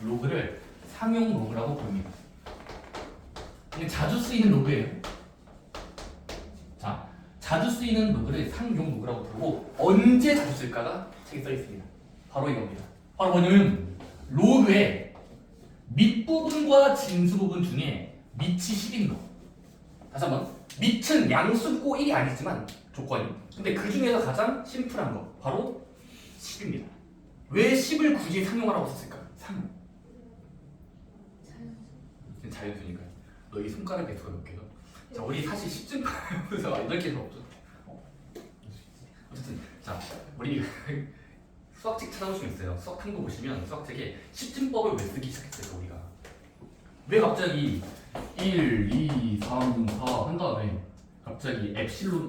로그를 상용 로그라고 부릅니다. 이게 자주 쓰이는 로그예요. 자, 자주 쓰이는 로그를 상용 로그라고 부르고 언제 자주 쓸까가 책에 써 있습니다. 바로 이겁니다. 바로 뭐냐면 로그의 밑부분과 진수 부분 중에 밑이 10인 거. 다시 한번 밑은 양수고 1이 아니지만 조건이. 근데 그 중에서 가장 심플한 거 바로 10입니다. 왜 10을 굳이 상용하라고 썼을까? 상용. 자연수니까요. 너희 손가락 개수가 몇 개요? 자, 우리 사실 10쯤 그래서 8개는 없죠. 어쨌든 자, 우리 수학책 찾아보시면 있어요. 수학 탐구 보시면 수학책에 10쯤법을 왜 쓰기 시작했어요, 우리가? 왜 갑자기 1, 2, 3, 4 한 다음에 갑자기 엡실론,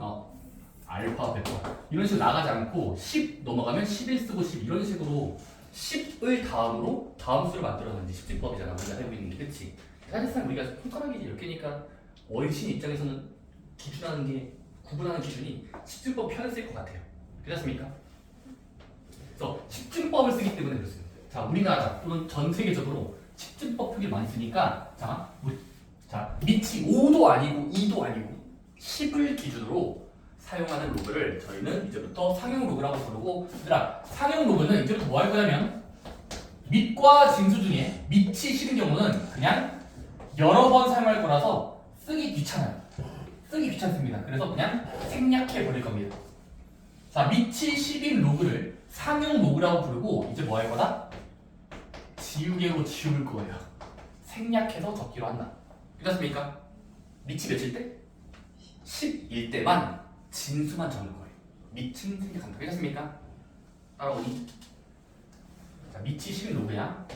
알파, 베타 이런 식으로 나가지 않고 10 넘어가면 11 쓰고 10 이런 식으로 10을 다음으로 다음 수를 만들어놨는지 10쯤법이잖아. 우리가 알고 있는 게, 그치? 사실상 우리가 손가락이 10개니까 어르신 입장에서는 기준하는 게 구분하는 기준이 10쯤법 편했을 것 같아요. 그렇습니까? 그래서 10쯤법을 쓰기 때문에 그렇습니다. 자, 우리나라 또는 전 세계적으로 10쯤법 표기를 많이 쓰니까 자, 밑이 5도 아니고 2도 아니고 10을 기준으로 사용하는 로그를 저희는 이제부터 상용 로그라고 부르고, 얘들아, 상용 로그는 이제부터 뭐 할 거냐면 밑과 진수 중에 밑이 10인 경우는 그냥 여러 번 사용할 거라서 쓰기 귀찮아요. 쓰기 귀찮습니다. 그래서 그냥 생략해 버릴 겁니다. 자, 밑이 10인 로그를 상용 로그라고 부르고 이제 뭐 할 거다? 지우개로 지울 거예요. 생략해서 적기로 한다. 그렇습니까? 밑이 몇일 때? 10일 때만 진수만 적는 거예요. 밑은 생략한다. 그렇습니까? 따라오니? 자, 밑이 10인 로그야.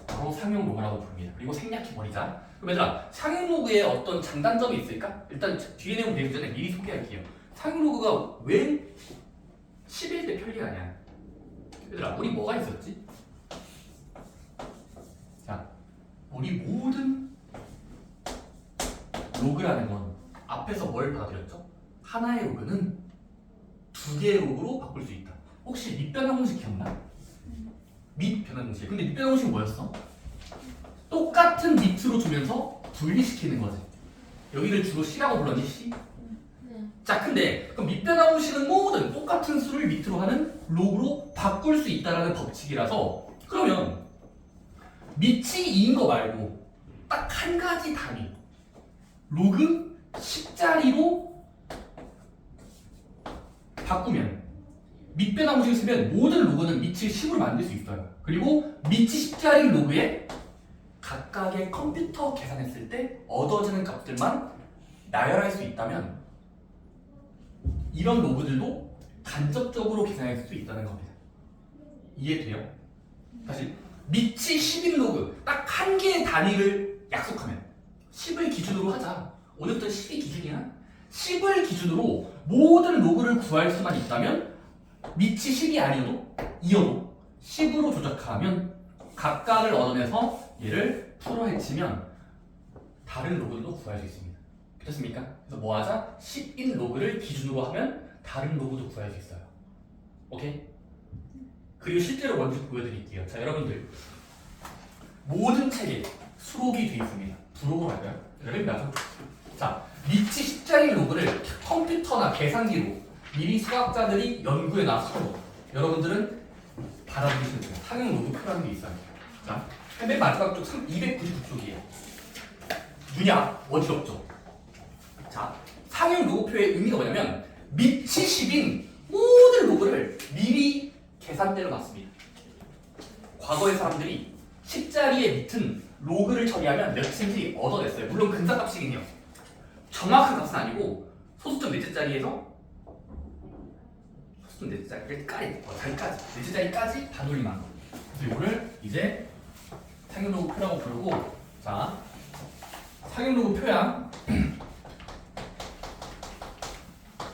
바로 상용 로그라고 부릅니다. 그리고 생략해버리자. 그럼 얘들아, 상용 로그에 어떤 장단점이 있을까? 일단 뒤에 내용 배우기 전에 미리 소개할게요. 상용 로그가 왜 10일 때 편리하냐? 얘들아, 우리 뭐가 있었지? 자, 우리 모든 로그라는 건 앞에서 뭘 봐드렸죠? 하나의 로그는 두 개의 로그로 바꿀 수 있다. 혹시 밑변환 공식 기억나? 밑변환 공식. 근데 밑변환 공식은 뭐였어? 똑같은 밑으로 주면서 분리시키는 거지. 여기를 주로 C라고 불렀니? C? 자, 근데 그럼 밑변환 공식은 모든 똑같은 수를 밑으로 하는 로그로 바꿀 수 있다는 법칙이라서, 그러면 밑이 2인 거 말고 딱 한 가지 단위 로그 10자리로 바꾸면 밑변환 공식을 쓰면 모든 로그는 밑을 10으로 만들 수 있어요. 그리고 밑이 10자리 로그에 각각의 컴퓨터 계산했을 때 얻어지는 값들만 나열할 수 있다면 이런 로그들도 간접적으로 계산할 수 있다는 겁니다. 이해돼요? 다시 밑이 10인 로그 딱 한 개의 단위를 약속하면 10을 기준으로 하자. 오늘부터 10이 기준이야. 10을 기준으로 모든 로그를 구할 수만 있다면 밑이 10이 아니어도 2여도 10으로 조작하면 각각을 얻어내서 얘를 풀어헤치면 다른 로그들도 구할 수 있습니다. 그렇습니까? 그래서 뭐 하자? 10인 로그를 기준으로 하면 다른 로그도 구할 수 있어요. 오케이? 그리고 실제로 먼저 보여드릴게요. 자, 여러분들 모든 책에 수록이 되어 있습니다. 부록으로 할까요? 여러분, 자, 밑이 10자리 로그를 컴퓨터나 계산기로 미리 수학자들이 연구해 놨고 여러분들은 받아들이시면 돼요. 상용 로그 표라는 게 있어요. 자, 맨 마지막 쪽 299쪽이에요. 누냐? 어지럽죠? 자, 상용 로그표의 의미가 뭐냐면 밑이 10인 모든 로그를 미리 계산대로 놨습니다. 과거의 사람들이 10자리의 밑은 로그를 처리하면 몇인지 얻어냈어요. 물론 근사값이긴 해요. 정확한 값은 아니고 소수점 넷째 자리에서 소수점 넷째 자리까지 넷째 자리까지 반올림한 거. 그래서 이거를 이제 상용 로그 표라고 부르고, 자, 상용 로그 표야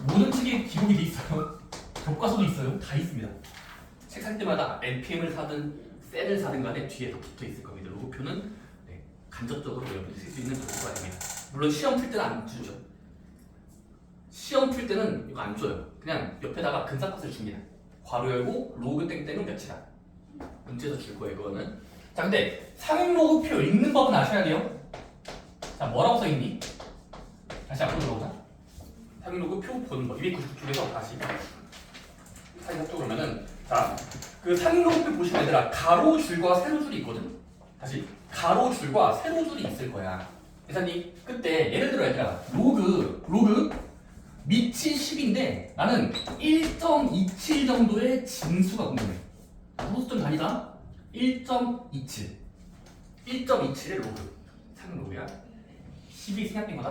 모든 책에 기록이 돼 있어요. 교과서도 있어요. 다 있습니다. 책 살 때마다 NPM을 사든 셀을 사든 간에 뒤에 다 붙어 있을 겁니다. 로그표는 간접적으로 여러분이 쓸 수 있는 도구가 됩니다. 물론 시험 풀 때는 안 주죠. 시험 풀 때는 이거 안 줘요. 그냥 옆에다가 근사값을 줍니다. 괄호 열고 로그 땡땡은 몇이다. 문제에서 줄 거예요, 이거는. 자, 근데 상용 로그표 읽는 법은 아셔야 돼요. 자, 뭐라고 써있니? 다시 앞으로 들어오자. 상용 로그표 보는 법. 299쪽에서 다시 살짝 그러면은 자, 그 상용 로그표 보시면 얘들아 가로줄과 세로줄이 있거든. 다시 가로줄과 세로줄이 있을 거야. 대사님 그때 예를 들어 얘들아 로그 밑이 10인데 나는 1.27 정도의 진수가 궁금해. 소수점 단위다. 1.27 1.27의 로그 상용 로그야. 10이 생략된 거다.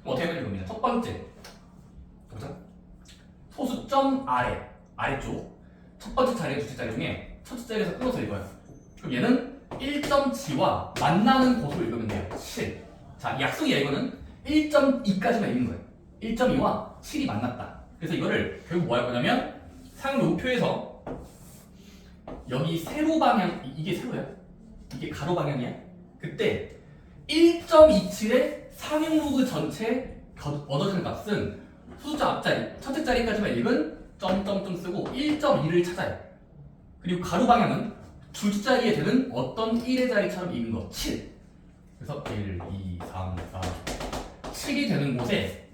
그럼 어떻게 하면 됩니다. 첫 번째 보자. 소수점 아래쪽 첫 번째 자리, 둘째 자리 중에 첫째 자리에서 끊어서 읽어요. 그럼 얘는 1.7와 만나는 곳으로 읽으면 돼요. 7. 자, 약속이야. 이거는 1.2까지만 읽는 거예요. 1.2와 7이 만났다. 그래서 이거를 결국 뭐 할 거냐면 상용 로그표에서 여기 세로 방향, 이게 세로야? 이게 가로 방향이야? 그때 1.27의 상용 로그 전체 얻어지는 값은 소수점 앞자리, 첫째 자리까지만 읽은 점점점 쓰고 1.2를 찾아요. 그리고 가로 방향은 둘째 자리에 되는 어떤 1의 자리처럼 읽는 거 7. 그래서 1, 2, 3, 4, 7이 되는 곳에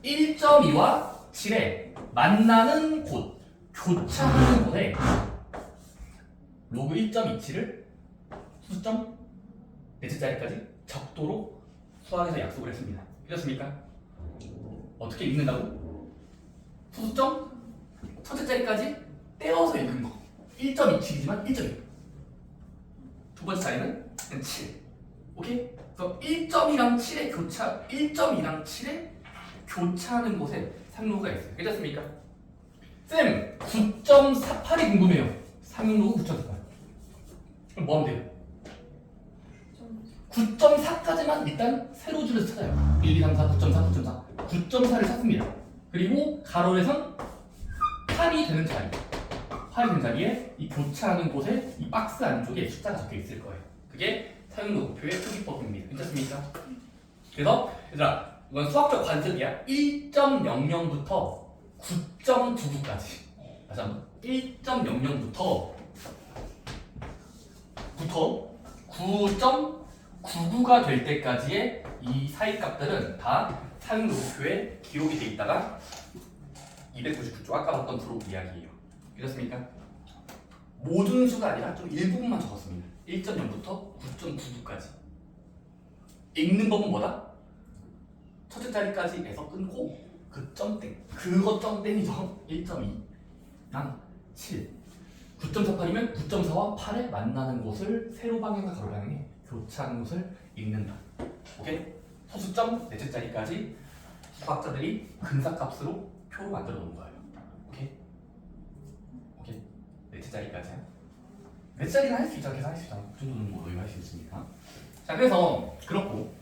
1.2와 7의 만나는 곳, 교차하는 곳에 로그 1.27을 소수점 넷째 자리까지 적도로 수학에서 약속을 했습니다. 이렇습니까? 어떻게 읽는다고? 소수점 첫째 자리까지 떼어서 읽는 거 1.27이지만 1.2. 두 번째 자리는 7. 오케이? 그래서 1.2랑 7의 교차, 1.2랑 7의 교차하는 곳에 상로가 있어요. 괜찮습니까? 쌤, 9.48이 궁금해요. 상로가 9.48. 그럼 뭐 하면 돼요? 9.4까지만 일단 세로 줄에서 찾아요. 1, 2, 3, 4, 9.4, 9.4. 9.4를 찾습니다. 그리고 가로에선 8이 되는 자리. 8이 되는 자리에 이 교차하는 곳에 이 박스 안쪽에 숫자가 적혀 있을 거예요. 그게 사용 로그표의 표기법입니다. 괜찮습니까? 그래서 얘들아 이건 수학적 관습이야. 1.00부터 9.99까지. 다시 한번 1.00부터 9.99가 될 때까지의 이 사이 값들은 다 사용 로그표에 기록이 돼 있다가 299쪽 아까 봤던 프로그 이야기예요. 괜찮습니까? 모든 수가 아니라 좀 일부분만 적었습니다. 1.0부터 9.99까지. 읽는 법은 뭐다? 첫째 자리까지에서 끊고 그 점땡. 그거 점땡이죠. 1.2랑 7. 9.48이면 9.4와 8에 만나는 곳을 세로 방향과 가로 방향에 교차하는 곳을 읽는다. 오케이? 소수점 넷째 자리까지 수학자들이 근사값으로 표로 만들어 놓은 거예요. 오케이? 오케이? 넷째 자리까지야. 넷째 자리는 할 수 있잖아. 계산할 수 있잖아. 그 정도는 뭐 너희가 할 수 있으니까. 자, 그래서 그렇고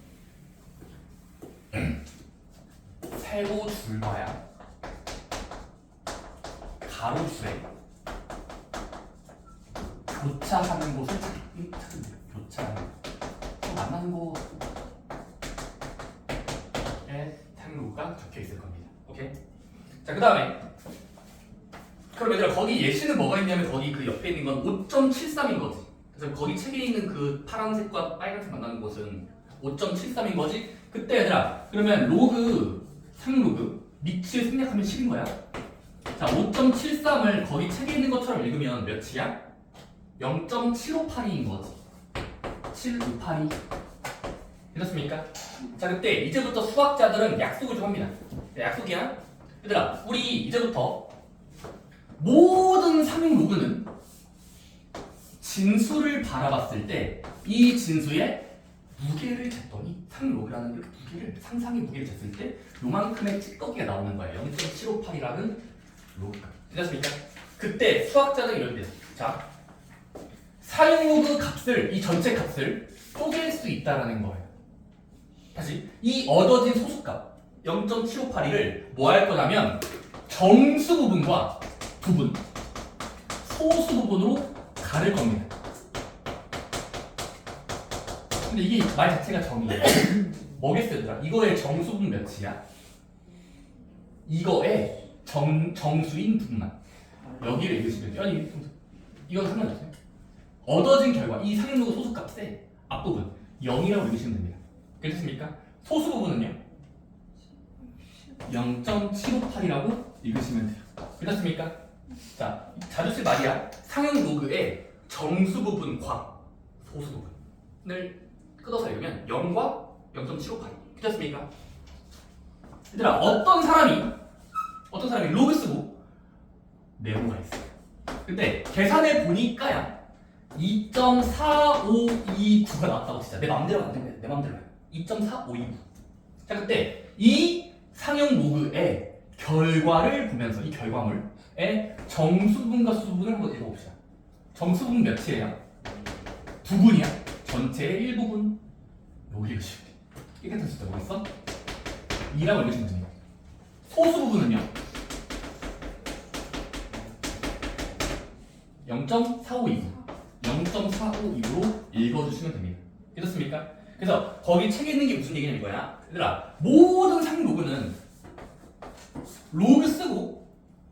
세로 줄봐야 가로 줄에 교차하는 곳을 찾으면 돼요. 교차하는 곳. 만나는 곳에 상로가 적혀 있을 겁니다. 오케이? 자, 그 다음에 그럼 얘들아 거기 예시는 뭐가 있냐면 거기 그 옆에 있는 건 5.73인 거지. 그래서 거기 책에 있는 그 파란색과 빨간색 만나는 곳은 5.73인 거지. 그때 얘들아 그러면 로그 상로그 밑을 생략하면 10인 거야. 자, 5.73을 거기 책에 있는 것처럼 읽으면 몇이야? 0.758인 거지. 758이. 괜찮습니까? 자, 그때 이제부터 수학자들은 약속을 좀 합니다. 약속이야. 얘들아 우리 이제부터 모든 상용 로그는 진수를 바라봤을 때 이 진수의 무게를 쟀더니 상용 로그라는 그 무게를 상상의 무게를 쟀을 때 요만큼의 찌꺼기가 나오는 거예요. 0.758이라는 로그가. 괜찮습니까? 그때 수학자들은 이럴 때 자, 사용 로그 값을 이 전체 값을 쪼갤 수 있다라는 거예요. 다시 이 얻어진 소수값 0.758을 뭐 할 거냐면 정수 부분과 부분, 소수 부분으로 가를 겁니다. 근데 이게 말 자체가 정이에요. 뭐겠어 얘들아? 이거의 정수 부분 몇이야? 이거의 정수인 부분만 여기를 읽으시면 돼요. 아니 이건 상관없어요. 얻어진 결과 이 상용로그 소수값의 앞부분 0이라고 읽으시면 됩니다. 괜찮습니까? 소수 부분은요 0.758이라고 읽으시면 돼요. 괜찮습니까? 자, 자주 쓸 말이야. 상용로그의 정수 부분과 소수 부분을 끊어서 읽으면 0과 0.758. 괜찮습니까? 얘들아, 어떤 사람이 로그 쓰고 네모가 있어요. 근데 계산해 보니까야 2.4529가 나왔다고. 진짜 내 맘대로 만든 거야. 내 맘대로. 2.4529. 자, 그때 이 상용 로그의 결과를 보면서 이 결과물의 정수분과 수분을 한번 읽어봅시다. 정수분 몇이에요? 부분이야. 전체의 일부분. 여기 읽으시면 돼. 이렇게 됐을 때 뭐겠어? 2라고 읽으시면 됩니다. 소수 부분은요 0.4529로 읽어주시면 됩니다. 괜찮습니까? 그래서 거기 책에 있는 게 무슨 얘기냐면 이거야. 얘들아, 모든 상용 로그는 로그 쓰고,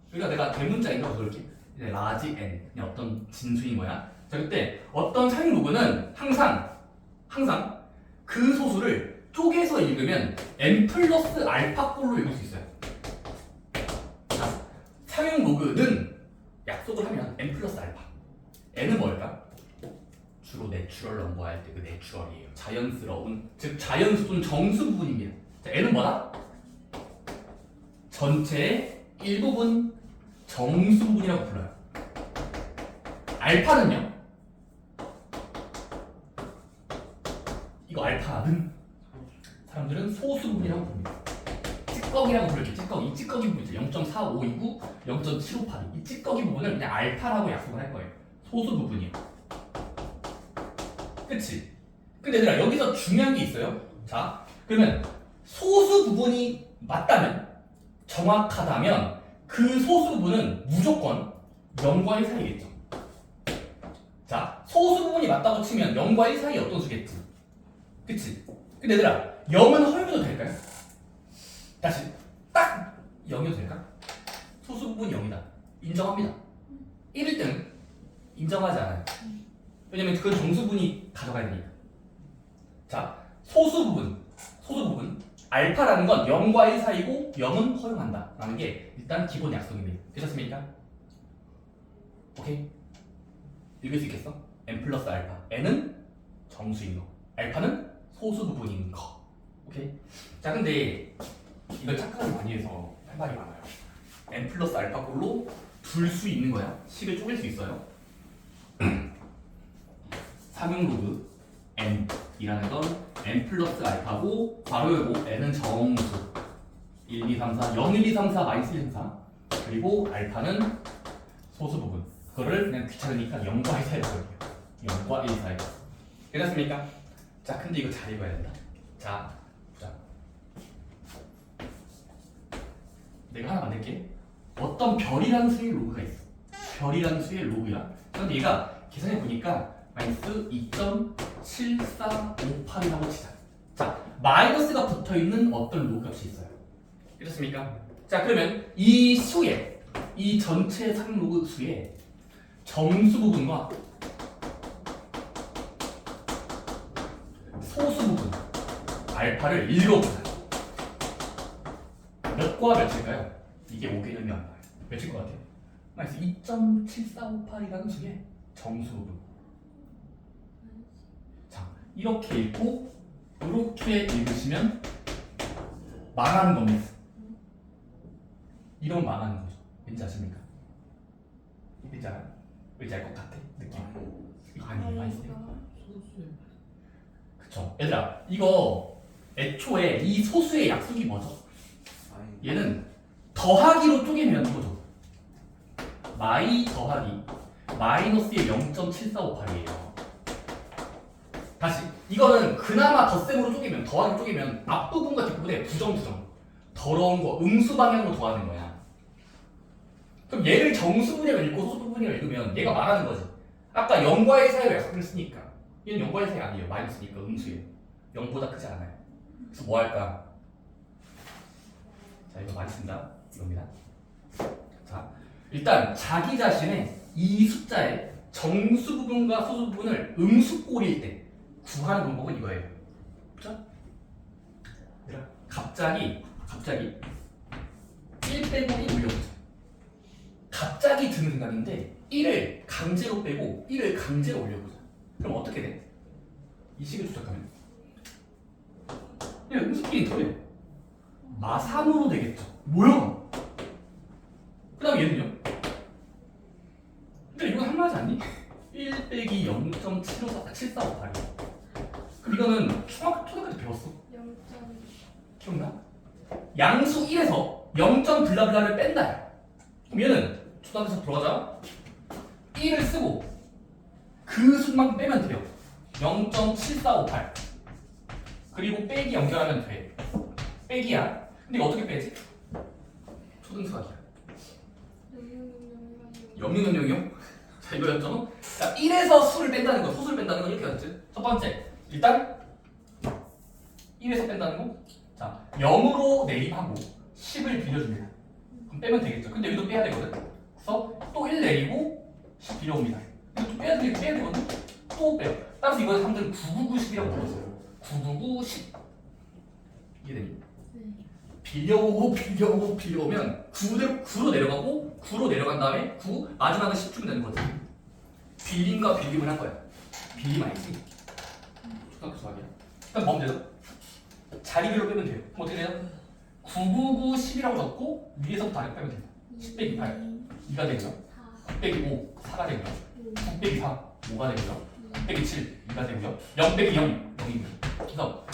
그러니까 내가 대문자인가 적을게. 이제 라지 n 그냥 어떤 진수인 거야. 자, 그때 어떤 상용 로그는 항상 그 소수를 쪼개서 읽으면 n 플러스 알파 꼴로 읽을 수 있어요. 자, 상용 로그는 약속을 하면 n 플러스 알파. n은 뭘까? 주로 내추럴 넘버 할 때 그 내추럴이에요. 자연스러운, 즉 자연수 또는 정수 부분입니다. 자, n은 뭐다? 전체의 일부분 정수 부분이라고 불러요. 알파는요? 이거 알파는 사람들은 소수 부분이라고 부릅니다. 찌꺼기라고 부를게요. 찌꺼기. 찌꺼기 부분이죠. 0.4529, 0.758. 이 찌꺼기 부분을 그냥 알파라고 약속을 할 거예요. 소수 부분이에요. 그치? 근데 얘들아, 여기서 중요한 게 있어요. 자, 그러면 소수 부분이 맞다면, 정확하다면 그 소수 부분은 무조건 0과 1 사이겠죠. 자, 소수 부분이 맞다고 치면 0과 1 사이 어떤 수겠지? 그치? 근데 얘들아, 0은 허용해도 될까요? 다시 딱 0이어도 될까? 소수 부분이 0이다. 인정합니다. 1일 때는 인정하지 않아요. 왜냐면 그건 정수분이 가져가야 되니까. 자, 소수 부분 알파라는 건 0과 1 사이고 0은 허용한다 라는 게 일단 기본 약속입니다. 되셨습니까? 오케이? 읽을 수 있겠어? n 플러스 알파. n은 정수인 거, 알파는 소수 부분인 거. 오케이? 자, 근데 이걸 착각을 많이 해서 할 말이 많아요. n 플러스 알파 꼴로 둘 수 있는 거야. 식을 쪼갤 수 있어요. 상용 로그 n이라는 건 n 플러스 알파고 괄호 열고 n은 정수 1, 2, 3, 4, 0, 1, 2, 3, 4, 마이너스 1, 2, 3, 4 그리고 알파는 소수 부분. 그거를 그냥 귀찮으니까 0과 1 사이로 볼게요. 0과 1 사이. 괜찮습니까? 자, 근데 이거 잘 읽어야 된다. 자, 보자. 내가 하나 만들게. 어떤 별이라는 수의 로그가 있어. 별이라는 수의 로그야. 그런데 얘가 계산해 보니까 마이너스 2.7458이라고 치자. 자, 마이너스가 붙어 있는 어떤 로그 값이 있어요. 그렇습니까? 자, 그러면 이 수의, 이 전체 상용 로그 수의 정수 부분과 소수 부분 알파를 읽어보자. 몇과 몇일까요? 이게 5개념이 안 나와요. 몇일 것 같아요? 마이너스 2.7458이라는 수의 정수 부분. 자, 이렇게 읽고 이렇게 읽으시면 망하는 겁니다. 이러면 망하는 거죠. 왠지 아십니까? 왠지 알아요? 왠지 알 것 같아? 느낌? 이거 아니에요? 아니세요? 그쵸. 얘들아, 이거 애초에 이 소수의 약속이 뭐죠? 얘는 더하기로 쪼개면 이거죠. 마이 더하기 마이너스의 0.7458이에요. 다시, 이거는 그나마 덧셈으로 쪼개면, 더하기 쪼개면 앞부분과 뒷부분에 부정 더러운 거 음수 방향으로 더하는 거야. 그럼 얘를 정수분이라고 읽고 소수분이라고 읽으면 얘가 말하는 거지. 아까 0과 1 사이로 약속을 했으니까 얘는 0과 1 사이 아니에요. 마이너스니까 음수예요. 0보다 크지 않아요. 그래서 뭐 할까? 자, 이거 많이 쓴다. 이겁니다. 자, 일단 자기 자신의 이 숫자의 정수 부분과 소수 부분을 음수꼴일 때 구하는 방법은 이거예요. 그렇죠? 갑자기 1 빼고 1 올려보자. 갑자기 드는 생각인데 1을 강제로 빼고 1을 강제로 올려보자. 그럼 어떻게 돼? 이 식을 조작하면 그냥 음수끼리 더해요. 마삼으로 되겠죠. 뭐야? 그 다음에 얘는요? 근데 이거 할만하지 않니? 1 빼기 0.748이야. 그럼 이거는 초등학교 때 배웠어. 0. 기억나? 양수 1에서 0. 블라블라를 뺀다. 그럼 얘는 초등학교에서 들어가자. 1을 쓰고 그 수만큼 빼면 돼요. 0.7458. 그리고 빼기 연결하면 돼. 빼기야. 근데 이거 어떻게 빼지? 초등수학이야. 00000이요? 자, 이거였죠? 자, 1에서 수를 뺀다는 거, 소수를 뺀다는 건 이렇게 했지. 첫 번째, 일단 1에서 뺀다는 거. 자, 0으로 내립하고 10을 빌려줍니다. 그럼 빼면 되겠죠. 근데 여기도 빼야 되거든. 그래서 또 1 내리고 10 빌려옵니다. 또 빼야 되거든. 또 빼요. 따라서 이번에 사람들은 999, 10이라고 불렀어요. 999, 10. 이해되니? 빌려오면 9로 내려가고 9로 내려간 다음에 9 마지막은 10 주면 되는 거지. 빌림과 빌림을 한 거야. 빌림 아니지? 초등학교 수학이야. 그럼 뭐면 되죠? 자리별로 빼면 돼요. 그럼 어떻게 돼요? 999, 10이라고 적고 위에서부터 아래 빼면 돼요. 10 빼기 8 2가 되고요. 9 빼기 5 4가 되고요. 9 빼기 4 5가 되고요. 9 빼기 7 2가 되고요. 0 빼기 0 0이고요. 그래서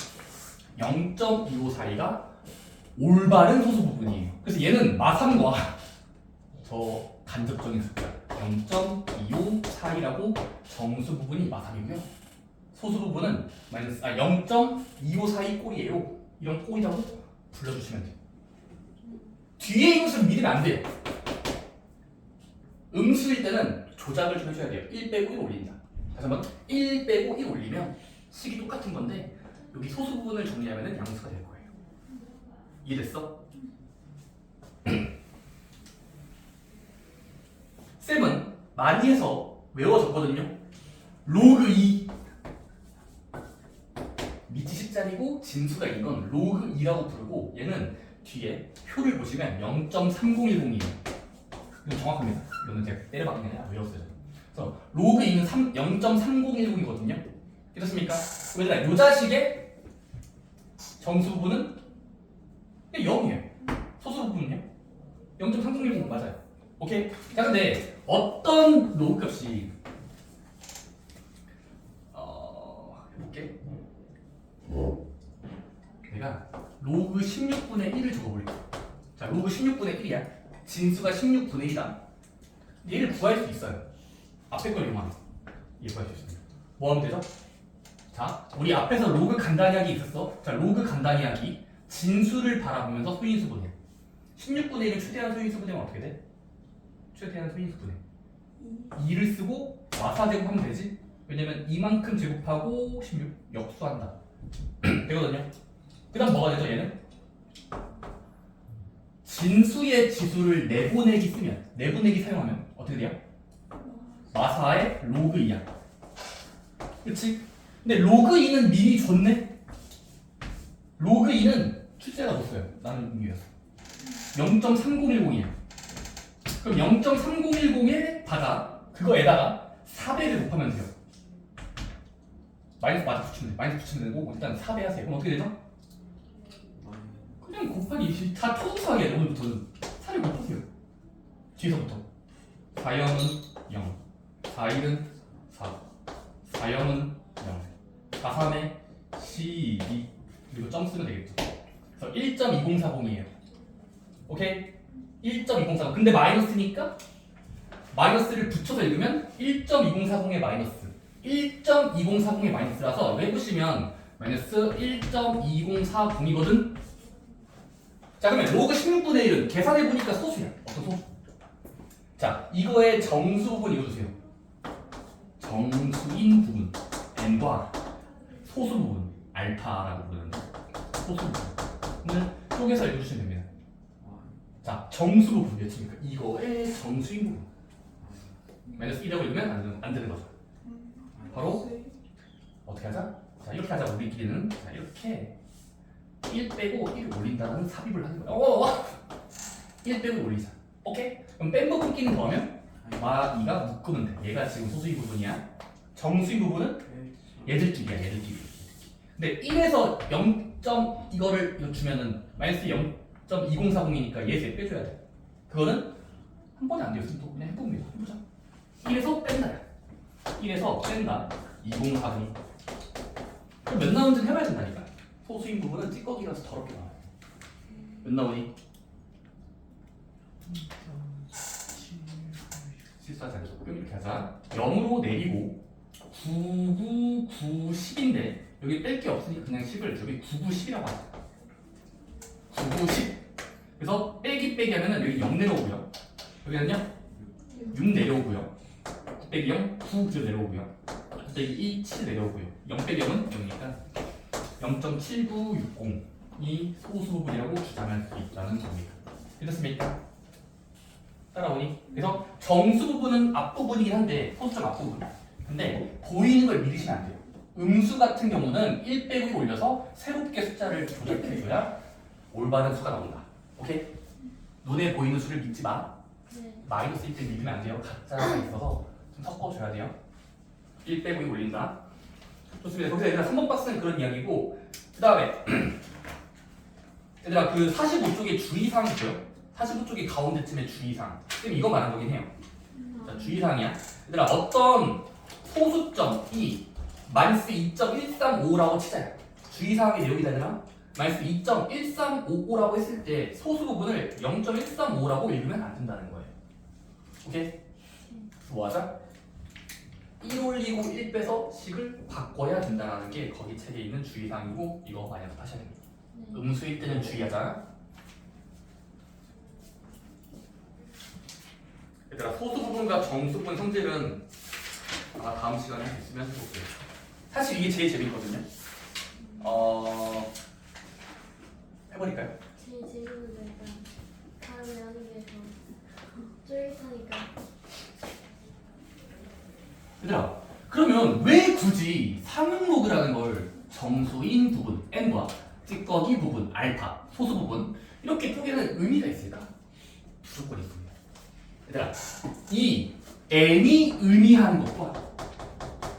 0.2542가 올바른 소수 부분이에요. 그래서 얘는 마삼과 저 간접적인 숫자 0.254이라고 정수 부분이 마삼이고요. 소수 부분은 마이너스 0.2542 꼴이에요. 이런 꼴이라고 불러주시면 돼요. 뒤에 이것을 믿으면 안 돼요. 음수일 때는 조작을 좀 해줘야 돼요. 1 빼고 1 올린다. 다시 한번 1 빼고 1 올리면 식이 똑같은 건데 여기 소수 부분을 정리하면 양수가 될 거예요. 이해됐어? 쌤은 많이 해서 외워졌거든요. 로그 2 밑이 10짜리고 진수가 있는 건 로그 2라고 부르고 얘는 뒤에 표를 보시면 0.3010이에요. 이건 정확합니다. 이거는 제가 때려박은 게 아니라 외웠어요. 그래서 로그 2는 0.3010이거든요. 괜찮습니까? 얘들아, 요 자식의 정수 부분은 0이에요. 소수 부분은요? 0.3010 맞아요. 오케이? 자, 근데 어떤 로그 값이 해볼게. 내가 로그 16분의 1을 적어볼게. 자, 로그 16분의 1이야. 진수가 16분의 1이다. 얘를 구할 수 있어요. 앞에 걸 이용하면 얘 구할 수 있습니다. 뭐 하면 되죠? 자, 우리 앞에서 로그 간단히하기 있었어. 자, 로그 간단히하기 진수를 바라보면서 소인수분해. 16분의 1을 최대한 소인수분해면 어떻게 돼? 최대한 소인수분해 2를 쓰고 마사제곱하면 되지. 왜냐면 이만큼 제곱하고 16 역수한다. 되거든요. 그 다음 뭐가 되죠 얘는? 진수의 지수를 내보내기 쓰면 내보내기 사용하면 어떻게 돼요? 마사의 로그 2야. 그치? 근데 로그 2는 미리 줬네? 로그 2는 출제가 줬어요. 나는 의미였어. 0.3010이야. 그럼 0.3010에다가 그거에다가 4배를 곱하면 돼요. 마이너스 맞아 붙이면 돼. 마이너스 붙이면 되고 일단 4배 하세요. 그럼 어떻게 되죠? 그냥 곱하기 20. 다 토수하게 오늘부터는 4를 곱하세요. 뒤에서부터 4영은 0 4일은 4 4영은 0 4, 3에 12 그리고 점 쓰면 되겠죠. 그래서 1.2040이에요. 오케이? 1.2040 근데 마이너스니까 마이너스를 붙여서 읽으면 1.2040의 마이너스 1.2040의 마이너스라서 외우시면 마이너스 1.2040이거든. 자, 그러면 로그 16분의 1은 계산해보니까 소수야. 어떤 소수? 자, 이거의 정수 부분 읽어주세요. 정수인 부분 n과 소수 부분 알파라고 부르는데 소수 부분을 쪼개서 읽어주시면 됩니다. 자, 정수 부분 몇입니까? 이거의 정수인 부분. 마이너스 1이라고 읽으면 안 되는 거죠. 바로 어떻게 하자? 자, 이렇게 하자. 우리끼리는 자, 이렇게 1 빼고 1을 올린다는 삽입을 하는 거야. 1 빼고 올리자. 오케이? 그럼 뺀 부분 끼는 더하면 이가 묶으면 돼. 얘가 지금 소수인 부분이야. 정수인 부분은 얘들끼리야. 얘들끼리. 근데 1에서 0. 이거를 이거 주면은 마이너스 0.2040이니까 얘에서 빼줘야 돼. 그거는 한 번에 안 되었으면 또 그냥 해봅니다. 해보자. 1에서 뺀다. 1에서 뺀다. 2040. 그럼 몇 나오는지 해봐야 된다니까. 소수인 부분은 찌꺼기라서 더럽게 나와요. 몇 나오니? 실수하지 않죠. 그럼 이렇게 하자. 0으로 내리고 9, 9, 9, 10인데 여기 뺄 게 없으니 그냥 10을 여기 9, 9, 10이라고 하자. 9, 9, 10. 그래서 빼기 하면은 여기 0 내려오고요. 여기는요 6 내려오고요. 9 빼기 0, 9 그대로 내려오고요. 9 빼기 2, 7 내려오고요. 0 빼기 0은 0이니까 0.7960이 소수 부분이라고 주장할 수 있다는 겁니다. 됐습니까? 따라오니? 그래서 정수 부분은 앞부분이긴 한데 소수점 앞부분. 근데 보이는 걸 믿으시면 안 돼요. 음수 같은 경우는 1 빼고 1 올려서 새롭게 숫자를 조작해줘야 올바른 수가 나온다. 오케이? 눈에 보이는 수를 믿지 마. 마이너스 1때 믿으면 안 돼요. 가짜가 있어서 좀 섞어줘야 돼요. 1 빼고 1 올린다. 좋습니다. 거기서 얘들아 3번 박스는 그런 이야기고 그 다음에 얘들아 그 45쪽에 주의사항 있고요. 45쪽의 가운데쯤에 주의사항. 지금 이거 말한 거긴 해요. 자, 주의사항이야. 얘들아 어떤 소수점이 마이너스 2.135라고 치자요. 주의사항의 내용이 되잖아. 마이너스 2.1355라고 했을 때 소수 부분을 0.135라고 읽으면 안 된다는 거예요. 오케이? 뭐 하자? 1 올리고 1 빼서 식을 바꿔야 된다는 게 거기 책에 있는 주의사항이고 이거 많이 하셔야 됩니다. 음수일 때는 주의하자. 얘들아 소수 부분과 정수 부분 형질은 아마 다음 시간에 할 수 있으면 해볼게요. 사실 이게 제일 재밌거든요. 해버릴까요? 제 질문은 일단 다음에 하는 게 더 쫄깃하니까. 얘들아 그러면 왜 굳이 상응로그라는 걸 정수인 부분 n과 찌꺼기 부분 알파 소수 부분 이렇게 쪼개는 의미가 있을까? 무조건 있습니다. 얘들아 이 n이 의미하는 것과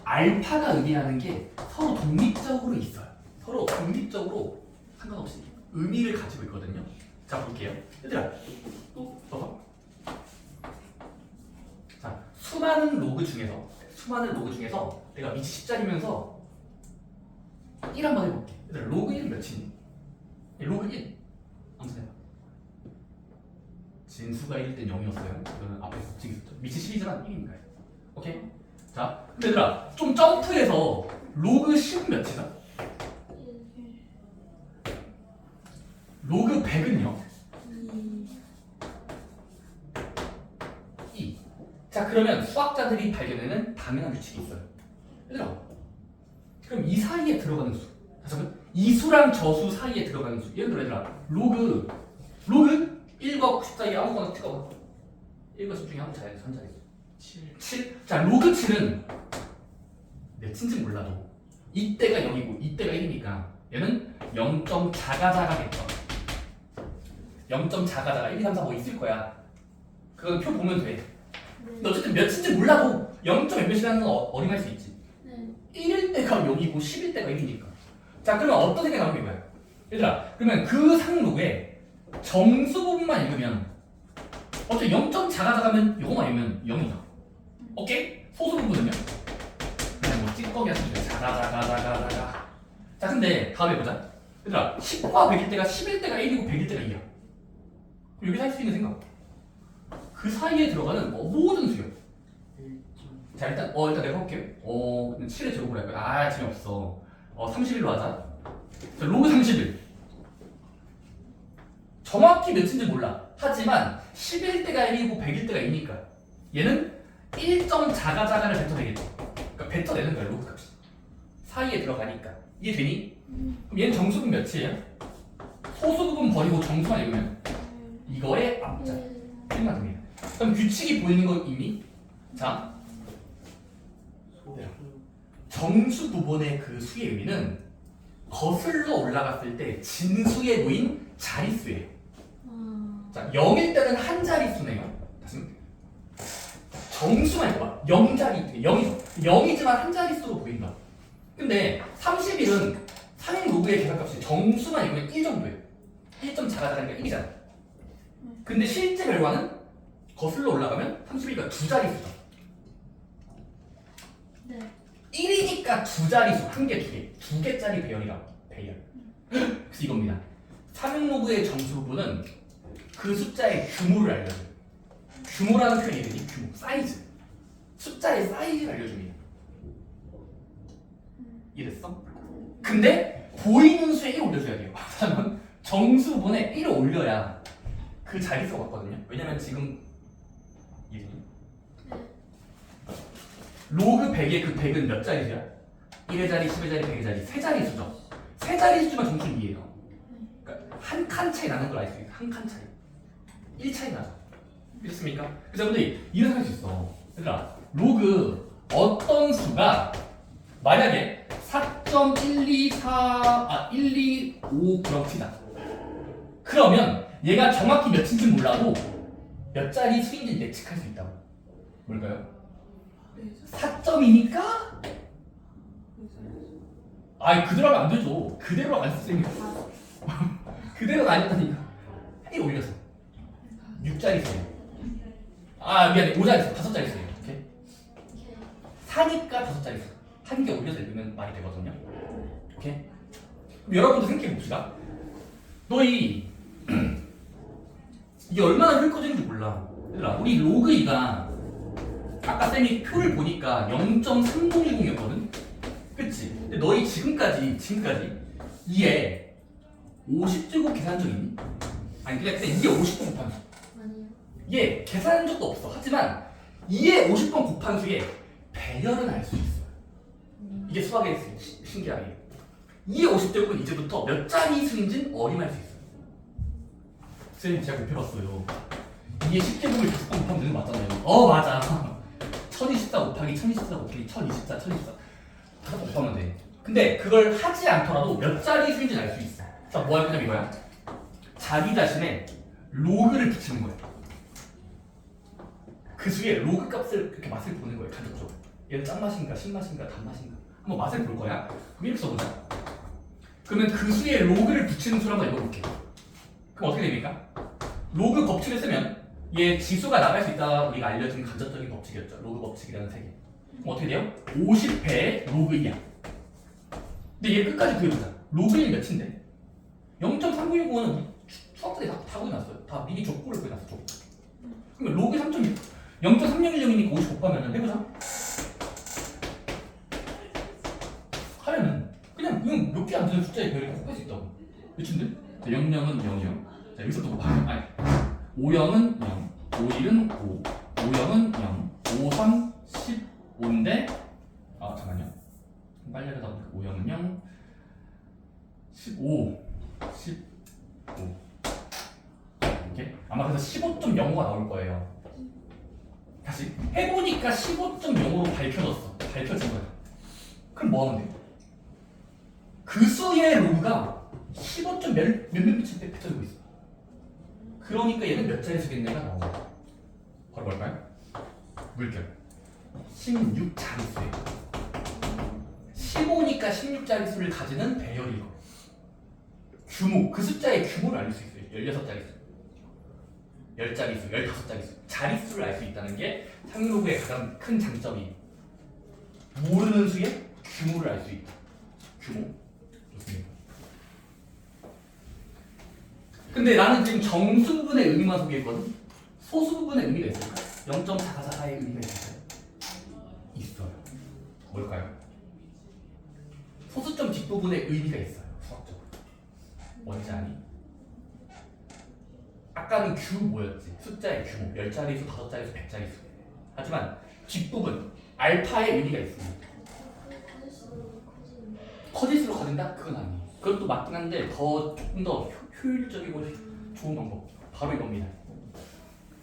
알파가 의미하는 게 서로 독립적으로 있어요. 서로 독립적으로 상관없이 의미를 가지고 있거든요. 자 볼게요. 얘들아 또 봐봐. 자 수많은 로그 중에서 내가 밑이 10자리면서 1 한번 해볼게. 얘들아 로그 1은 몇이니? 로그 1 한번 해봐. 진수가 1일 땐 0이었어요. 이거는 앞에 법칙이 있었죠. 밑이 10이지만 1이니까요. 오케이? 자 근데 얘들아 좀 점프해서 로그 10은 몇이다? 로그 100은요? 2. 자 그러면 수학자들이 발견하는 당연한 규칙이 있어요. 얘들아 그럼 이 사이에 들어가는 수 잠깐만 이 수랑 저 수 사이에 들어가는 수 예를 들어 얘들아 로그 1과 90 사이에 아무거나 찍어봐. 1과 10 중에 한 자리 7. 자 로그 7은 몇인지 몰라도 이때가 0이고 이때가 1이니까 얘는 0. 자가자가겠죠. 0. 자가자가 1, 2, 3, 4, 5 있을 거야. 그건 표 보면 돼. 근데 어쨌든 몇인지 몰라도 0. 몇몇이라는 건 어림할 수 있지. 1일 때가 0이고 10일 때가 1이니까. 자 그러면 어떤 생각이 나오는 거야? 얘들아 그러면 그 상록에 정수 부분만 읽으면 어차피 0. 자가자가면 요거만 읽으면 0이다. 오케이? 소수 부분은요? 그냥 뭐 찌꺼기 같은 거 자가자가. 자 근데 다음에 보자. 얘들아 10과 100일 때가 10일 때가 1이고 100일 때가 2야. 여기서 할 수 있는 생각. 그 사이에 들어가는 모든 수요. 자 일단 내가 해볼게요. 7의 제곱으로 할거야. 재미없어. 31로 하자. 자 로그 31. 정확히 몇인지 몰라. 하지만 10일 때가 1이고 100일 때가 2니까 얘는 1. 자가자가를 뱉어내겠죠. 그러니까 뱉어내는 거야 로그 값이. 사이에 들어가니까. 이해되니? 그럼 얘는 정수분 몇이에요? 소수 부분 버리고 정수만 읽으면 이거의 앞자리. 끝만 됩니다. 그럼 규칙이 보이는 건 이미 자 정수 부분의 그 수의 의미는 거슬러 올라갔을 때 진수에 놓인 자릿수예요. 자 0일 때는 한 자릿수네요. 다시 정수만 해봐. 0자리 0이지만 한 자릿수로 보인다. 근데 30일은 상행 로그의 계산값이 정수만 읽으면 1 정도예요. 1점 작아지니까 1이잖아. 근데 실제 결과는 거슬러 올라가면 30일가 두 자릿수다. 네. 1이니까 두 자릿수, 한 개, 두 개. 두 개짜리 배열이라고. 배열. 그래서 이겁니다. 상행 로그의 정수 부분은 그 숫자의 규모를 알려줘요. 규모라는 표현이 되니 규모, 사이즈. 숫자의 사이즈를 알려줍니다. 이해됐어? 근데 보이는 수에 1을 올려줘야 돼요. 그러면 정수 부분에 1을 올려야 그 자릿수가 맞거든요. 왜냐면 지금 이해되니? 로그 100의 그 100은 몇 자리수야? 1의 자리, 10의 자리, 100의 자리, 세 자리수죠. 세 자리수만 정수를 이해해요. 그러니까 한 칸 차이 나는 걸 알 수 있어요. 한 칸 차이. 1 차이 나죠. 그렇습니까? 그래서 여러분들이 이런 생각할 수 있어. 얘들아, 로그 어떤 수가 만약에 4.125 그럼 치자. 그러면 얘가 정확히 몇인지 몰라도 몇 자리 수인지 예측할 수 있다고. 뭘까요? 4점이니까? 아니 그대로 하면 안 되죠. 그대로 안 쓰면 그대로가 아니었다니까. 1 올려서 6자리 수예요. 아 미안해 5자리 수 5자리 수예요. 오케이? 4니까 5자리 수. 한 개 올려서 읽으면 말이 되거든요. 오케이? 그럼 여러분도 생각해 봅시다. 너희 이게 얼마나 훑어지는지 몰라. 얘들아, 우리 로그 2가 아까 쌤이 표를 보니까 0.3010이었거든? 그치? 근데 너희 지금까지 2에 50제곱 계산한 적 있니? 아니 그냥 2에 50번 곱한 수. 아니요. 얘 계산한 적도 없어. 하지만 2에 50번 곱한 수에 배열은 알 수 있어. 이게 수학의 신기하게 2의 50제곱은 이제부터 몇 자리 수인지는 어림할 수 있어요. 선생님 제가 곱해봤어요. 2의 10제곱을 5번 곱하면 되는 거 맞잖아요. 맞아. 1024 곱하기 1024 곱하기 1024 1024 다 곱하면 돼. 근데 그걸 하지 않더라도 몇 자리 수인지는 알 수 있어. 자, 뭐 할 거냐면 이거야. 자기 자신의 로그를 붙이는 거야. 그 수에 로그 값을 그렇게 맛을 보는 거예요. 간접적으로. 얘는 짠맛인가 신맛인가 단맛인가 한번 맛을 볼 거야. 그럼 이렇게 써보자. 그러면 그 수에 로그를 붙이는 수를 한번 읽어볼게. 그럼 어떻게 됩니까? 로그 법칙을 쓰면 얘 지수가 나갈 수 있다 우리가 알려진 간접적인 법칙이었죠. 로그 법칙이라는 세 개. 그럼 어떻게 돼요? 50배 로그 2야. 근데 얘 끝까지 구해보자. 로그 1 몇인데? 0.3919는 수학자들이 다 구해놨어요. 다 미리 족구를 구해놨어. 족구. 그러면 로그 3.6 0.3010이니까 50 곱하면 해보자. 하면은 그냥 이건 몇 개 안 되는 숫자의 별이 곱할 수 있다고. 몇인데? 자, 00은 0이요. 자, 여기서 또 곱하면 아니 50은 0, 51은 5, 50은 0, 53, 15인데 잠깐만요. 빨리 하다 보니까 50은 0, 15, 15 이렇게 아마 그래서 15.05가 나올 거예요. 다시 해보니까 15.05로 밝혀진 거야. 그럼 뭐 하면 돼? 그 수의 로그가 15점 몇몇 미칠 때 펼쳐지고 있어. 그러니까 얘는 몇 자리 수겠네가 나오는 거야. 바로 뭘까요? 물결. 16자릿수예요. 15니까 16자릿수를 가지는 배열이고 규모, 그 숫자의 규모를 알 수 있어요. 16자릿수, 10자릿수, 15자릿수, 자릿수를 알 수 있다는 게 상로그의 가장 큰 장점이 모르는 수의 규모를 알 수 있다. 규모. 좋습니다. 근데 나는 지금 정수 부분의 의미만 소개했거든. 소수 부분의 의미가 있을까? 0.444의 의미가 있을까요? 있어요. 뭘까요? 소수점 뒷부분의 의미가 있어요. 수학적으로. 뭔지 아니? 아까는 규 뭐였지? 숫자의 규모. 10자리수, 5자리수, 100자리수. 하지만 뒷부분 알파의 의미가 있습니다. 커질수록 커진다? 그건 아니에요. 그것도 맞긴 한데 조금 더 효율적이고 좋은 방법. 바로 이겁니다.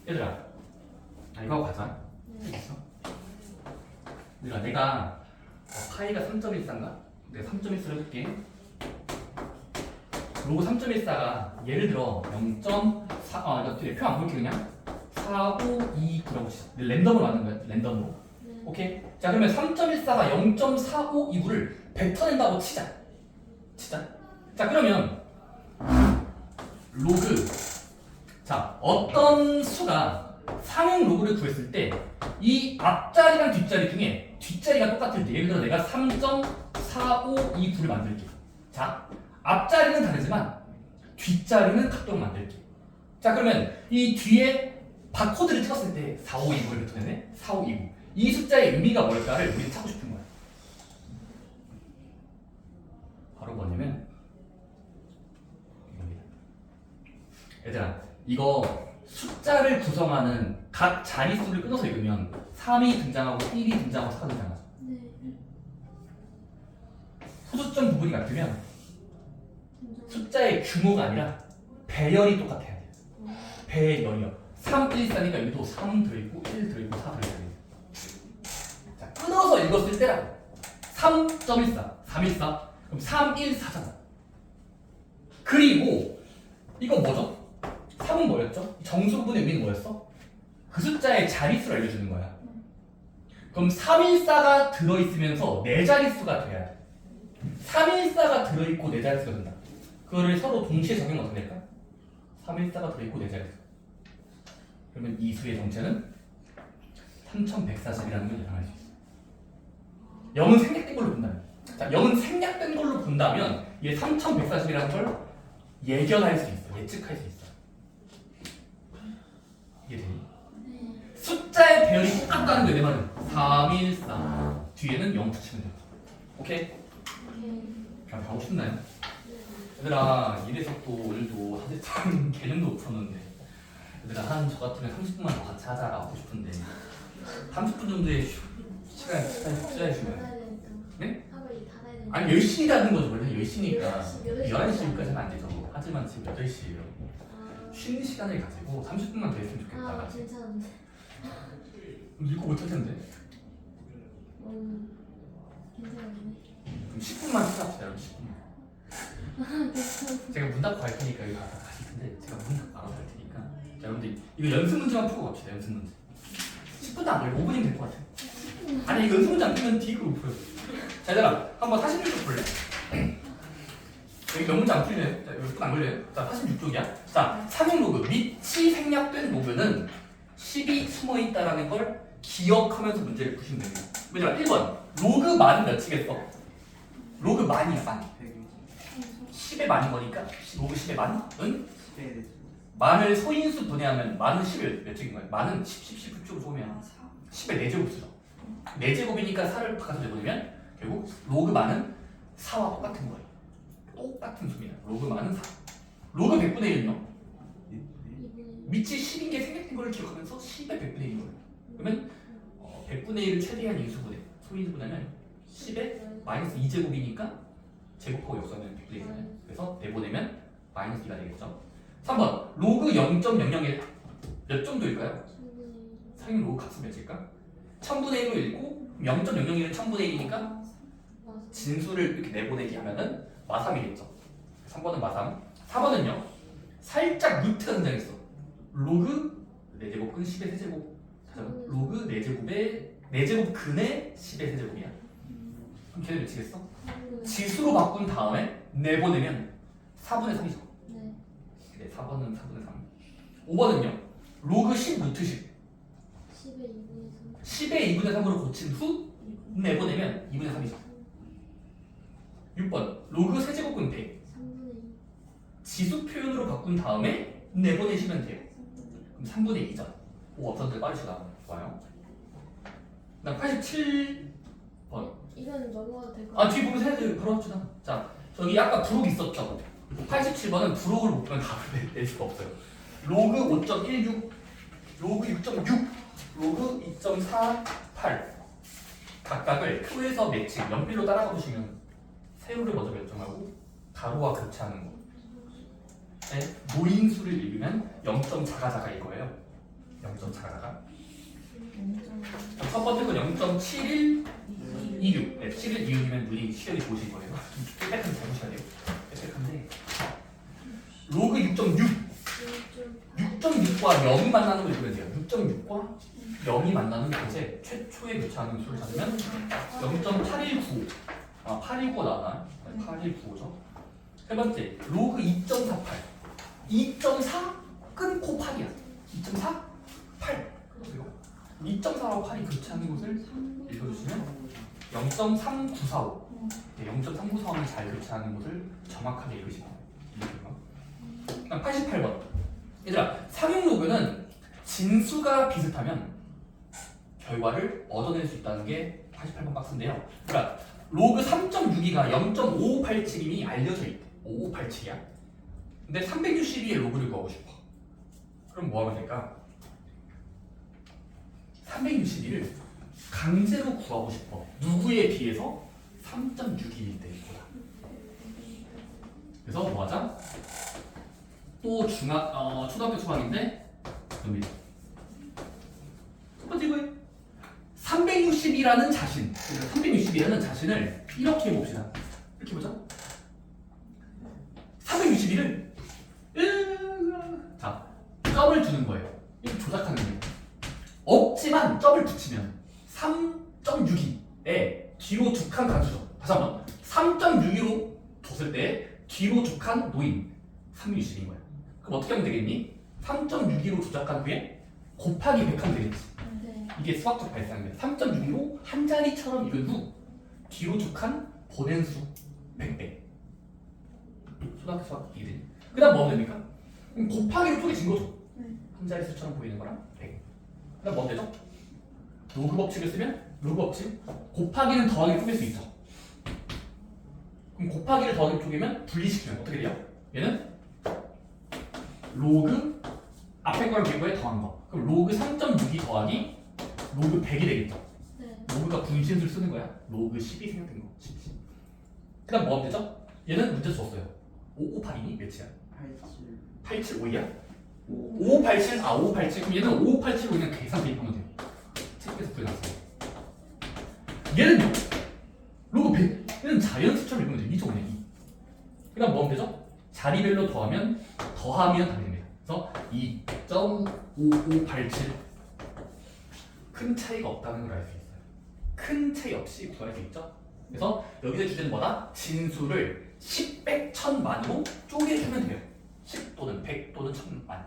얘들아, 이거 하고 가자. 네. 있어? 내가 파이가 3.14인가? 내가 3.14를 해볼게. 로그 3.14가 예를 들어 0.4, 이거 표안 볼게 그냥 4529라고 치. 랜덤으로 만든 거야. 랜덤으로. 네. 오케이. 자 그러면 3.14가 0.4529를 뱉어낸다고 치자. 자 그러면 로그. 자 어떤 수가 상행 로그를 구했을 때 이 앞자리랑 뒷자리 중에 뒷자리가 똑같을 때 예를 들어 내가 3.4529를 만들게. 자 앞자리는 다르지만 뒷자리는 같도록 만들게. 자 그러면 이 뒤에 바코드를 찍었을 때 4529를 뱉어내네. 4529. 이 숫자의 의미가 뭘까를 우리 찾고 싶은 거야. 바로 뭐냐면 이겁니다. 얘들아 이거 숫자를 구성하는 각 자릿수를 끊어서 읽으면 3이 등장하고 1이 등장하고 4가 등장하죠. 네. 소수점 부분이 같으면 숫자의 규모가 아니라 배열이 똑같아야 돼요. 배열이요. 3, 1, 4니까 여기도 3 들어있고 1 들어있고 4 들어있어요. 자, 끊어서 읽었을 때라고 3.14, 314 그럼 314잖아. 그리고 이건 뭐죠? 3은 뭐였죠? 정수분의 의미는 뭐였어? 그 숫자의 자릿수를 알려주는 거야. 그럼 314가 들어있으면서 네 자릿수가 돼야 돼. 314가 들어있고 네 자릿수가 된다. 그거를 서로 동시에 적용하면 어떻게 될까? 314가 들어있고 네 자릿수. 그러면 이 수의 정체는 3140이라는 걸 예상할 수 있어. 0은 생략된 걸로 본다면. 자, 0은 생략된 걸로 본다면 얘 3140이라는 걸 예견할 수 있어. 예측할 수 있어. 이해되니? 네. 숫자의 배열이 똑같다는 거야 내 말은. 314 뒤에는 0 붙이면 돼. 오케이? 네. 그냥 가고 싶나요? 얘들아 이래서 또 오늘도 사실상 개념도 못 푸는데 얘들아 한 저 같으면 30분만 더 같이 하자 하고 싶은데 30분 정도의 시간 투자해주면 네? 학을 닫아야 되는. 아니 10시니까 하는 거죠 원래 10시니까 10시 11시까지는 안 되죠. 하지만 지금 8시예요. 아, 쉬는 시간을 가지고 30분만 더 했으면 좋겠다. 아 괜찮은데. 읽고 못할 텐데 괜찮은데. 그럼 10분만 투자합시다 여러분 10분만. 제가 문 닫고 갈 테니까 여기 가서 가실 텐데 제가 문 닫고 알아서 갈 테니까 자 여러분들 이거 연습 문제만 풀고 갑시다. 연습 문제 10분도 안 걸려 5분이면 될 것 같아. 아니 이거 연습 문제 안 풀면 뒤로 못 풀어요. 자 얘들아 한번 46쪽 풀래? 여기 몇 문제 안 풀리네. 자 10분 안 걸려요. 자 46쪽이야. 자 상행 로그 밑이 생략된 로그는 10이 숨어있다라는 걸 기억하면서 문제를 푸시면 됩니다. 얘들아 1번 로그 만은 몇이겠어? 로그 만이야 만. 10의 만인 거니까 로그 10의 만은 만을 소인수 분해하면 만은 10의 몇 제곱인 거예요? 만은 10 9쪽으로 보면 10의 4제곱 쓰죠. 4제곱이니까 4를 바꿔서 내보내면 결국 로그 만은 4와 똑같은 거예요. 똑같은 수입니다. 로그 만은 4. 로그 100분의 1은요? 밑이 10인 게 생략된 걸 기억하면서 10의 100분의 1인 거예요. 그러면 100분의 1을 최대한 인수분해, 소인수분해하면 10의 마이너스 2제곱이니까 제곱하고 역수하면 100분의 1이잖아요. 그래서 내보내면 마이너스 2가 되겠죠. 3번 로그 0.001 몇 정도일까요? 상행 로그 값은 몇일까? 1000분의 1로 읽고 0.001은 1000분의 1이니까 진수를 이렇게 내보내기 하면은 마3이겠죠. 3번은 마3. 4번은요. 살짝 루트가 등장했어. 로그 4제곱근 10의 세제곱. 로그 4제곱의 4제곱 근의 10의 세제곱이야. 그럼 걔네 미치겠어? 지수로 바꾼 다음에 내보내면 4분의 3이죠. 네. 네, 4번은 4분의 3. 5번은요. 로그 10 루트 10. 10의 2분의 3. 10의 2분의 3으로 고친 후 내보내면 2분의 3이죠. 6번 로그 세제곱근 100. 3분의 2. 지수 표현으로 바꾼 다음에 내보내시면 돼요. 그럼 3분의 2죠. 오, 없었는데 빠르시다. 좋아요. 그 다음 87번. 이건 넘어가도 될 것 같아요. 뒤 보면 세제 바로 합시다. 자, 저기 아까 부록 있었죠. 87번은 부록을 못 보면 답을 낼 수가 없어요. 로그 5.16, 로그 6.6, 로그 2.48 각각을 표에서 매칭, 연필로 따라가 보시면 세로를 먼저 결정하고 가로와 교차하는 거. 노인수를 읽으면 0점 자가자가 이거예요. 0점 자가자가. 첫 번째 건 0.7126. 네, 7126이면 눈이 시력이 좋으신 거예요. 좀 빽빽한데 잘 보셔야 돼요. 빽빽한데 로그 6.6. 6.6과 0이 만나는 걸 읽으면 돼요. 6.6과 0이 만나는 교재 최초의 교차하는 수를 찾으면 0.819. 819가 나왔나? 8195죠. 세 번째 로그 2.48. 2.4 끊고 8이야. 2.4 8. 그리고 2.4와 8이 교차하는 것을 읽어주시면 0.3945. 0.3945는 잘 교차하는 것을 정확하게 읽으시면 돼요. 그다음 88번. 얘들아, 상용 로그는 진수가 비슷하면 결과를 얻어낼 수 있다는 게 88번 박스인데요. 그러니까 로그 3.62가 0.5587이니 알려져 있대. 5587이야. 근데 362의 로그를 구하고 싶어. 그럼 뭐 하면 될까? 362를 강제로 구하고 싶어. 누구에 비해서? 3.61일 때보다. 그래서 뭐 하자? 또 초등학교 수학인데 됩니다. 첫 번째 이거예요. 360이라는 자신, 360이라는 자신을 이렇게 해봅시다. 이렇게 보자. 361을 자, 점을 두는 거예요. 이렇게 조작하는 거예요. 없지만 점을 붙이면 3.62에 뒤로 두 칸 가주죠. 다시 한번 3.62로 뒀을 때 뒤로 두 칸 노인 360인 거야. 그럼 어떻게 하면 되겠니? 3.62로 조작한 후에 곱하기 100하면 되겠지. 네. 이게 수학적 발상이에요. 3.62로 한 자리처럼 읽은 후 뒤로 두 칸 보낸 수 100배. 초등학교 수학 이게 되니. 그 다음 뭐 하면 됩니까? 그럼 곱하기로 쪼개진 거죠. 한 자리 수처럼 보이는 거랑 100. 그 다음 뭐 되죠? 로그 법칙을 쓰면 로그 법칙 곱하기는 더하기를 쪼갤 수 있죠. 그럼 곱하기를 더하기를 쪼개면 분리시키면 어떻게 돼요? 얘는 로그 앞에 거랑 뒤에 거에 더한 거. 그럼 로그 3.62 더하기 로그 100이 되겠죠. 네. 로그가 분신수를 쓰는 거야. 로그 10이 생각된 거. 10. 그 다음 뭐 하면 되죠? 얘는 문제 줬어요. 5582니 몇이야? 875이야? 5587, 5587. 그럼 얘는 5587로 그냥 계산 대입하면 돼요. 책에서 구해놨어요. 얘는요? 로그 100. 얘는 자연수처럼 읽으면 돼요. 2죠 그냥 2. 그 다음 뭐 하면 되죠? 자리별로 더하면 답이 됩니다. 그래서 2.5587. 큰 차이가 없다는 걸 알 수 있어요. 큰 차이 없이 구할 수 있죠. 그래서 여기서 주제는 뭐다? 진수를 10, 100, 1000만으로 쪼개주면 돼요. 10 또는 100 또는 1000만.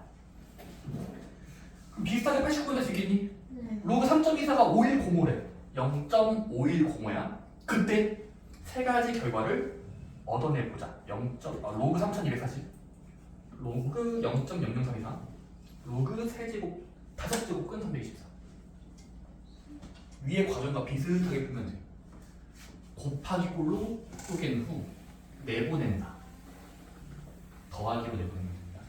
그럼 비슷하게 89가 될 수 있겠니? 네. 로그 3.24가 5105래. 0.5105야. 그때 세 가지 결과를 얻어내보자. 로그 3240, 로그 0.0034, 로그 세제곱, 5제곱 끈 324. 위의 과정과 비슷하게 보면 돼요. 곱하기 꼴로 쪼갠 후 내보낸다. 더하기로 내보내면 됩니다.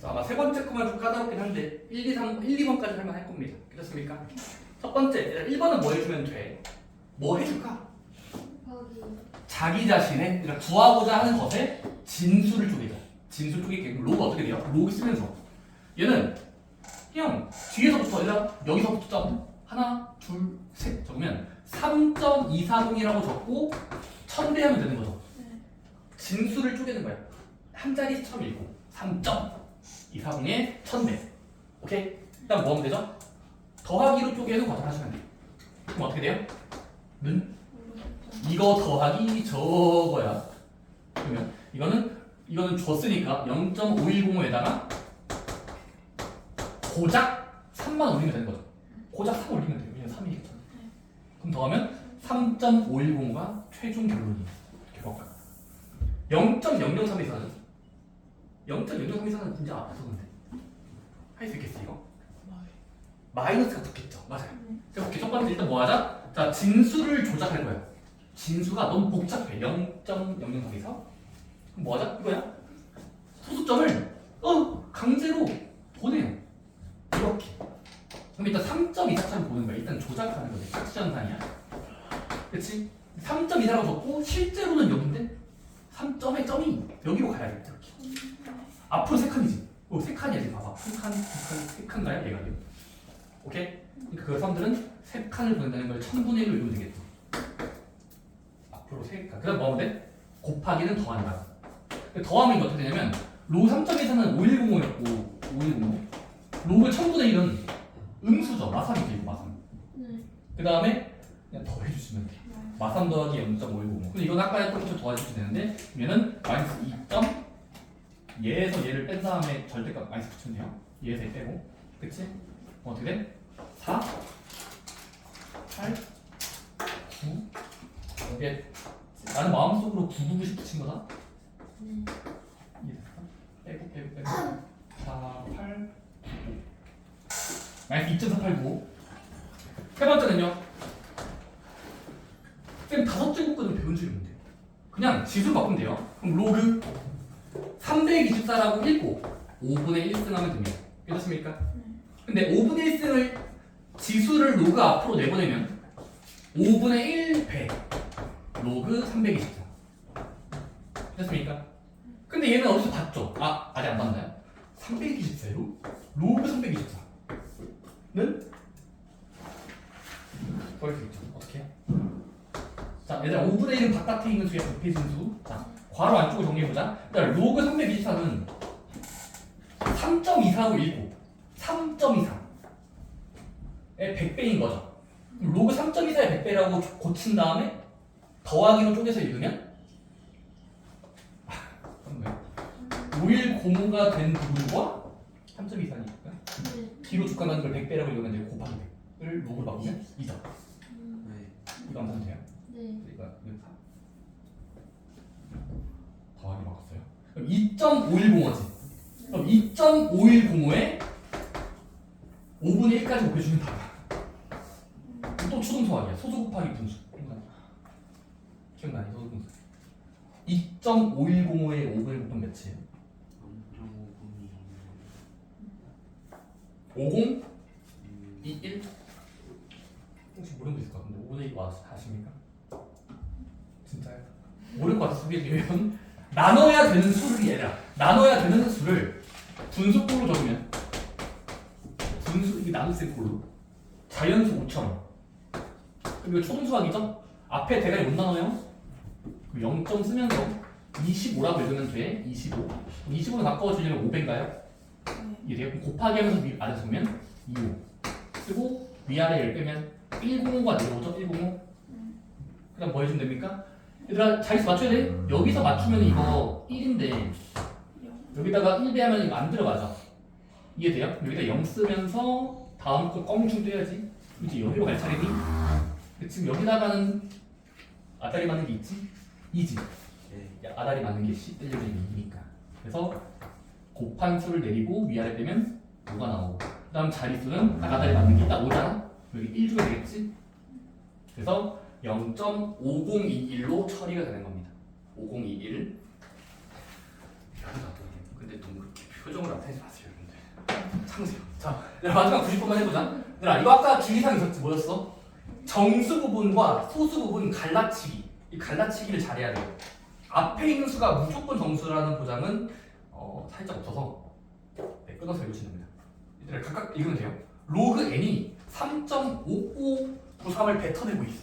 아마 세 번째 거만 좀 까다롭긴 한데 1, 2번까지 할만 할 겁니다. 그렇습니까? 첫 번째, 1번은 뭐 해주면 돼? 뭐 해줄까? 곱하기. 자기 자신의, 그러니까 구하고자 하는 것에 진수를 쪼개자. 진수 쪼개기. 로그 어떻게 돼요? 로그 쓰면서 얘는 그냥 뒤에서부터 얘들아 여기서부터 점 하나, 둘, 셋 적으면 3.240이라고 적고 1000배 하면 되는 거죠. 네. 진수를 쪼개는 거야. 한 자리 수처럼 읽고 3.240에 1000배. 오케이? 일단 뭐 하면 되죠? 더하기로 쪼개서 과정하시면 돼요. 그럼 어떻게 돼요? 는 이거 더하기 저거야. 그러면 이거는 줬으니까 0.510에다가 고작 3만 올리면 되는 거죠. 고작 3 올리면 돼요. 왜냐면 3이니까. 그럼 더하면 3.510가 최종 결론이에요. 결과가. 0.003에서는 0.003에서는 문제 앞에서 근데 할 수 있겠어 이거? 마이너스가 붙겠죠. 맞아요. 그래서 첫 번째 일단 뭐 하자? 자, 진수를 조작할 거야. 진수가 너무 복잡해. 0.003에서 그럼 뭐 하자? 이거야. 소수점을 강제로 보내요. 이렇게. 그럼 일단 3.24처럼 보는 거야. 일단 조작하는 거지. 가치전산이야. 그치? 3.24라고 적고 실제로는 여기인데 3점의 점이 여기로 가야겠다. 이렇게. 앞으로 3칸이지. 세 칸이야 지금 봐봐. 세 칸가요? 얘가 지금. 오케이? 그러니까 그 사람들은 3칸을 보낸다는 걸 1000분의 1로 이루면 되겠죠. 앞으로 3칸. 그 다음 뭐 하면 돼? 곱하기는 더한다. 더하면 이거 어떻게 되냐면 로그 3.1에서는 5105였고 5105 로그 1000분의 1은 음수죠. 마삼이지 이거 마삼. 그 다음에 그냥 더해주시면 돼요. 마삼 더하기 0.510. 근데 이건 아까 했던 것처럼 더해주시면 되는데 얘는 마이너스 2점 얘에서 얘를 뺀 다음에 절대값 마이너스 붙이면 돼요. 얘에서 얘 빼고. 그치? 어떻게 돼? 4 8 9 이게 나는 마음속으로 999 붙인 거다. 이해됐어? 빼고 4 8 9 마이너스 2.489. 세 번째는요. 쌤 5제곱근을 배운 적이 없는데 그냥 지수 바꾸면 돼요. 그럼 로그 324라고 읽고 5분의 1승 하면 됩니다. 괜찮습니까? 근데 5분의 1승을 지수를 로그 앞으로 내보내면 5분의 1배 로그 324. 됐습니까? 근데 얘는 어디서 봤죠? 아직 안 봤나요? 324로 로그 324는 구할 수 있죠. 어떻게 해요? 자, 얘들아 5분의 1은 바깥에 있는 수의 부패 진수. 자, 괄호 안쪽을 정리해보자. 일단 로그 324는 3.24로 읽고 3.24의 100배인 거죠. 로그 3.24의 100배라고 고친 다음에 더하기로 쪼개서 읽으면 5105가 된 부분과 3.24니까 뒤로 축간하는 걸 100배라고 읽으면 돼요. 곱하기 100을 로그로 바꾸면 2점. 이거 하면 돼요? 그러니까 4 더하기 바꿨어요. 그럼 2.510호지. 그럼 2.510호에 5분의 1까지 곱해주면 다야. 또 추동소학이야. 소수 곱하기 분수. 기억나니? 소수 분수. 2.510호에 5분의 1 곱하면 몇이에요? 50? 21? 혹시 모르는 거 있을 것 같은데 5분의 1 와서 하십니까? 진짜요? 모를 것 같아서 소개해드리면 나눠야 되는 수를 얘들아 나눠야 되는 수를 분수꼴로 적으면 분수 이게 나눗셈 꼴로 자연수 5처럼 그럼 이거 초등수학이죠? 앞에 대괄호 못 나눠요? 0점 쓰면서 25라고 읽으면 돼. 25 25로 바꿔주려면 500인가요? 이게 돼요? 곱하기 하면서 아래 쓰면 25 쓰고 위아래를 빼면 105가 내려오죠? 105 그 다음 뭐 해주면 됩니까? 얘들아 자릿수 맞춰야 돼? 여기서 맞추면 이거 1인데 여기다가 1 배하면 이거 안 들어가죠? 이해돼요? 여기다 0 쓰면서 다음 거 껑충 떼야지 그치? 여기로 갈 차례니? 지금 여기다가는 아다리 맞는 게 있지? 2지? 아다리 맞는 게 C 떼려면 2니까 그래서 곱한 수를 내리고 위아래 빼면 5가 나오고 그 다음 자릿수는 아다리 맞는 게 딱 5잖아? 여기 1 주가 되겠지? 그래서 0.5021로 처리가 되는 겁니다. 5021. 근데 너무 그렇게 표정을 나타내지 마세요, 여러분들. 참으세요. 자, 마지막 90번만 해보자. 얘들아, 이거 아까 주의사항 있었지? 뭐였어? 정수 부분과 소수 부분 갈라치기. 이 갈라치기를 잘해야 돼요. 앞에 있는 수가 무조건 정수라는 보장은 살짝 없어서 끊어서 읽으시면 됩니다. 얘들아, 각각 읽으면 돼요. 로그 n이 3.5593을 뱉어내고 있어.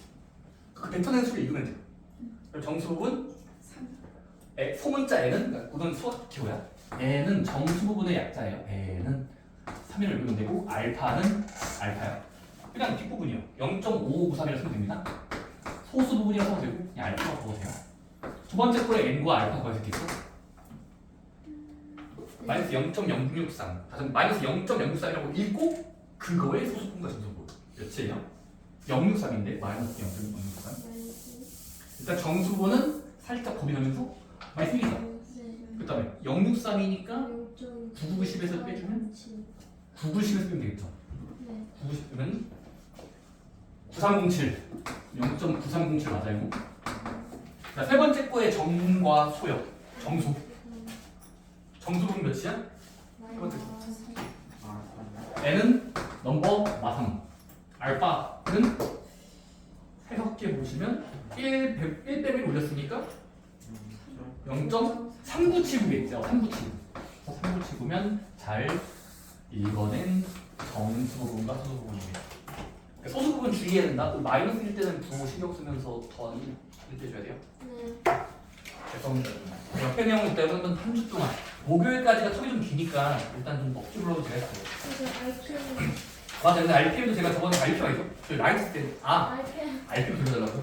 그 뱉어낸 수를 읽으면 돼. 정수 부분 소문자 n은 그러니까 이건 수학 기호야. n은 정수 부분의 약자예요. n은 3을 외우면 되고 알파는 알파야. 그냥 뒷부분이요. 0.5593이라고 쓰면 됩니다. 소수 부분이라고 써도 되고 그냥 알파가 적어도 돼요. 두 번째 꼴에 n과 알파 구할 수 있겠어? 마이너스 0.063. 다시 마이너스 0.063이라고 읽고 그거의 소수 부분과 정수 부분. 몇이에요? 063인데 마이너스 0.063. 일단 정수 부분은 살짝 고민하면서 마이너스 1이다. 네. 그 다음에 063이니까 990에서 빼주면 990에서 빼면 되겠죠. 네. 990은 9307 0.9307 맞아요. 자, 세 번째 거의 정과 소역 정수 부분 몇이야? n은 넘버 마삼 알파는 해석해 보시면 1 빼면 올렸으니까 0.3979겠죠. 3979 3979면 잘 읽어낸 정수 부분과 소수 부분이에요. 소수 부분 주의해야 된다. 마이너스 1 때는 부호 신경 쓰면서 더 일해줘야 돼요. 네. 그래서 옆에 내용 때문에 한 주 동안 목요일까지가 텀이 좀 기니까 일단 좀 먹기 불러도 제가 했어요. 그래서 RPM 맞아, 근데 RPM도 제가 저번에 RPM가 있죠? 저 라이트 때 RPM RPM 돌려달라고.